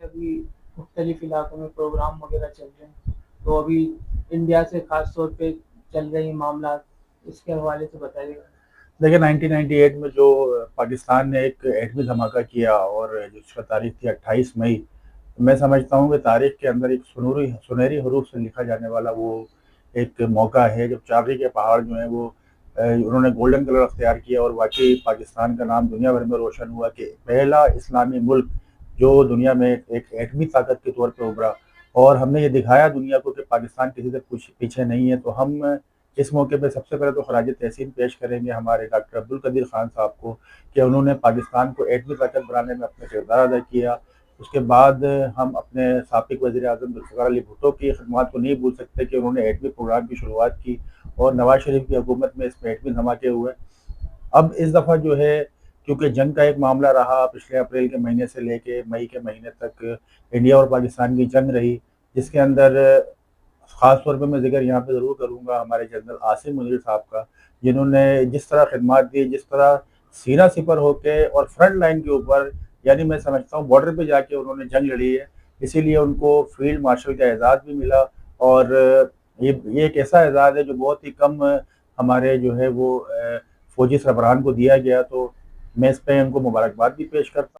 अभी मुख्तलिफ इलाकों में प्रोग्राम वगैरह चल रहे हैं, तो अभी इंडिया से ख़ास तौर पे चल रही मामला, इसके हवाले से बताइएगा। देखिए 1998 में जो पाकिस्तान ने एक एटमी धमाका किया और जिसका तारीख थी 28 मई, मैं समझता हूँ कि तारीख के अंदर एक सुनहरी सुनहरी हरूफ से लिखा जाने वाला वो एक मौका है जब चाबी के पहाड़ जो है वो उन्होंने गोल्डन कलर अख्तियार किया और वाकई पाकिस्तान का नाम दुनिया भर में रोशन हुआ कि पहला इस्लामी मुल्क जो दुनिया में एक एटमी ताकत के तौर पर उभरा। और हमने ये दिखाया दुनिया को कि पाकिस्तान किसी से कुछ पीछे नहीं है। तो हम इस मौके पे सबसे पहले तो खराज तहसीन पेश करेंगे हमारे डॉक्टर अब्दुल कदीर खान साहब को कि उन्होंने पाकिस्तान को एटमी ताकत बनाने में अपना किरदार अदा किया। उसके बाद हम अपने साबिक वज़ीर आज़म जुल्फ़िकार अली भुट्टो की खिदमत को नहीं भूल सकते कि उन्होंने एटमी प्रोग्राम की शुरुआत की और नवाज शरीफ की हुकूमत में इसमें एटमी धमाके हुए। अब इस दफ़ा जो है क्योंकि जंग का एक मामला रहा, पिछले अप्रैल के महीने से लेके मई के महीने तक इंडिया और पाकिस्तान की जंग रही, जिसके अंदर ख़ास तौर पे मैं ज़िक्र यहाँ पे ज़रूर करूँगा हमारे जनरल आसिम मुनीर साहब का, जिन्होंने जिस तरह खिदमत दी, जिस तरह सीना सिपर होके और फ्रंट लाइन के ऊपर, यानी मैं समझता हूँ बॉर्डर पे जाके उन्होंने जंग लड़ी है। इसीलिए उनको फील्ड मार्शल का एजाज़ भी मिला और ये एक ऐसा एजाज़ है जो बहुत ही कम हमारे जो है वो फौजी सरबराहान को दिया गया। तो मैं इस पे उनको मुबारकबाद भी पेश करता हूँ।